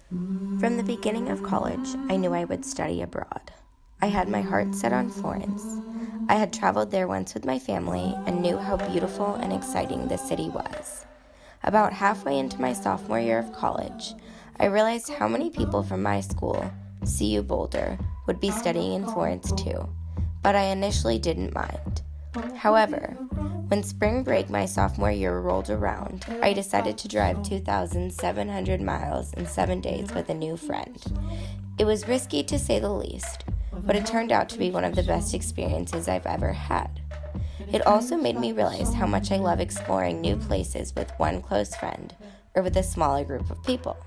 From the beginning of college, I knew I would study abroad. I had my heart set on Florence. I had traveled there once with my family and knew how beautiful and exciting the city was. About halfway into my sophomore year of college, I realized how many people from my school, CU Boulder, would be studying in Florence too, but I initially didn't mind. However, when spring break my sophomore year rolled around, I decided to drive 2,700 miles in 7 days with a new friend. It was risky to say the least, but it turned out to be one of the best experiences I've ever had. It also made me realize how much I love exploring new places with one close friend or with a smaller group of people.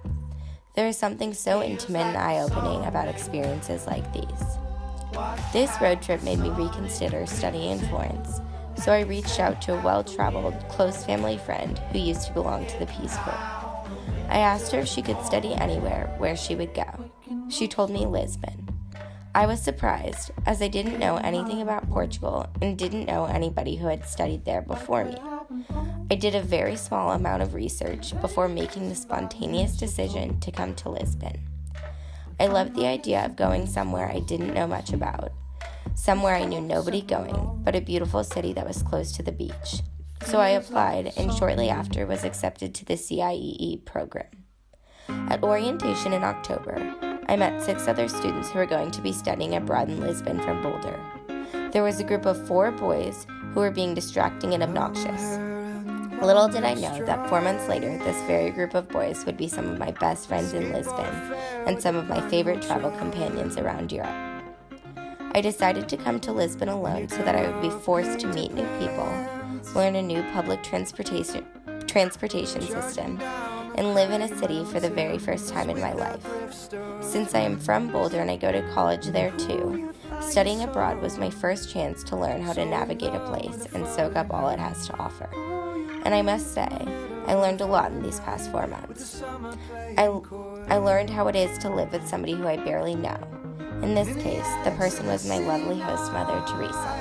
There is something so intimate and eye-opening about experiences like these. This road trip made me reconsider studying in Florence, so I reached out to a well-traveled, close family friend who used to belong to the Peace Corps. I asked her if she could study anywhere, where she would go. She told me Lisbon. I was surprised, as I didn't know anything about Portugal and didn't know anybody who had studied there before me. I did a very small amount of research before making the spontaneous decision to come to Lisbon. I loved the idea of going somewhere I didn't know much about, somewhere I knew nobody going, but a beautiful city that was close to the beach. So I applied and shortly after was accepted to the CIEE program. At orientation in October, I met 6 other students who were going to be studying abroad in Lisbon from Boulder. There was a group of 4 boys who were being distracting and obnoxious. Little did I know that 4 months later, this very group of boys would be some of my best friends in Lisbon and some of my favorite travel companions around Europe. I decided to come to Lisbon alone so that I would be forced to meet new people, learn a new public transportation system, and live in a city for the very first time in my life. Since I am from Boulder and I go to college there too, studying abroad was my first chance to learn how to navigate a place and soak up all it has to offer. And I must say, I learned a lot in these past 4 months. I learned how it is to live with somebody who I barely know. In this case, the person was my lovely host mother, Teresa.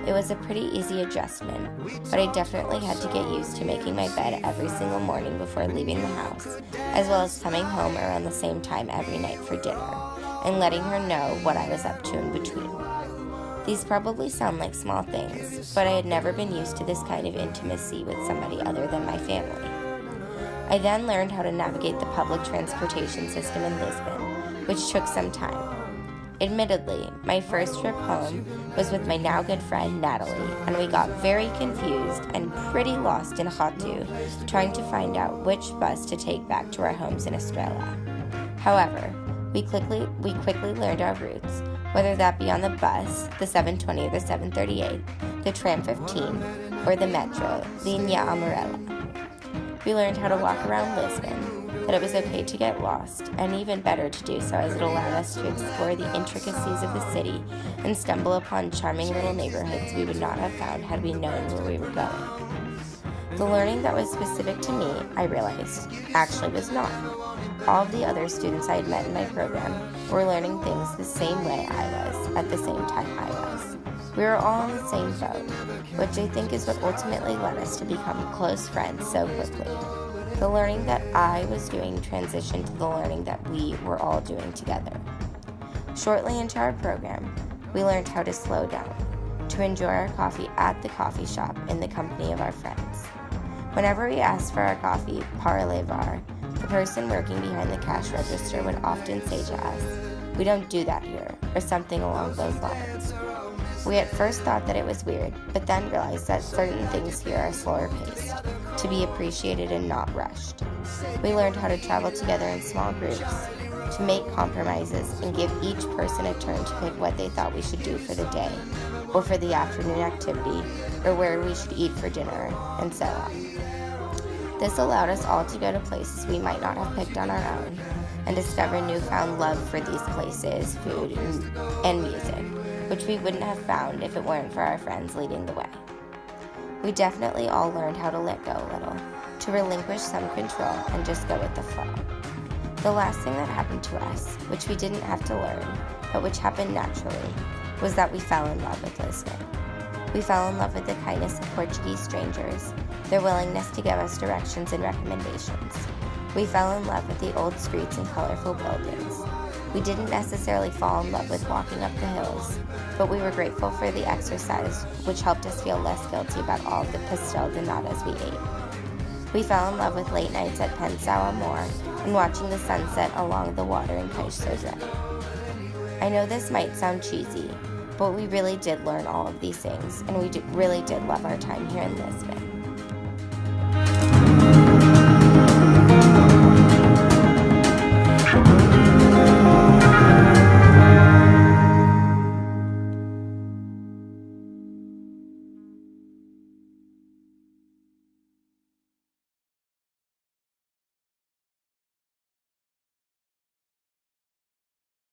It was a pretty easy adjustment, but I definitely had to get used to making my bed every single morning before leaving the house, as well as coming home around the same time every night for dinner, and letting her know what I was up to in between. These probably sound like small things, but I had never been used to this kind of intimacy with somebody other than my family. I then learned how to navigate the public transportation system in Lisbon, which took some time. Admittedly, my first trip home was with my now good friend Natalie, and we got very confused and pretty lost in Ratu, trying to find out which bus to take back to our homes in Australia. However, we quickly learned our routes, whether that be on the bus, the 720 or the 738, the tram 15, or the metro, Linha Amarela. We learned how to walk around Lisbon, that it was okay to get lost, and even better to do so as it allowed us to explore the intricacies of the city and stumble upon charming little neighborhoods we would not have found had we known where we were going. The learning that was specific to me, I realized, actually was not. All of the other students I had met in my program were learning things the same way I was, at the same time I was. We were all on the same boat, which I think is what ultimately led us to become close friends so quickly. The learning that I was doing transitioned to the learning that we were all doing together. Shortly into our program, we learned how to slow down, to enjoy our coffee at the coffee shop in the company of our friends. Whenever we asked for our coffee, par levar, the person working behind the cash register would often say to us, "We don't do that here," or something along those lines. We at first thought that it was weird, but then realized that certain things here are slower paced, to be appreciated and not rushed. We learned how to travel together in small groups, to make compromises and give each person a turn to pick what they thought we should do for the day, or for the afternoon activity, or where we should eat for dinner, and so on. This allowed us all to go to places we might not have picked on our own, and discover newfound love for these places, food, and music, which we wouldn't have found if it weren't for our friends leading the way. We definitely all learned how to let go a little, to relinquish some control and just go with the flow. The last thing that happened to us, which we didn't have to learn, but which happened naturally, was that we fell in love with Lisbon. We fell in love with the kindness of Portuguese strangers, their willingness to give us directions and recommendations. We fell in love with the old streets and colorful buildings. We didn't necessarily fall in love with walking up the hills, but we were grateful for the exercise, which helped us feel less guilty about all of the pastel de natas we ate. We fell in love with late nights at Pensau Amor and watching the sunset along the water in Kaiserdre. I know this might sound cheesy, but we really did learn all of these things, and we really did love our time here in Lisbon.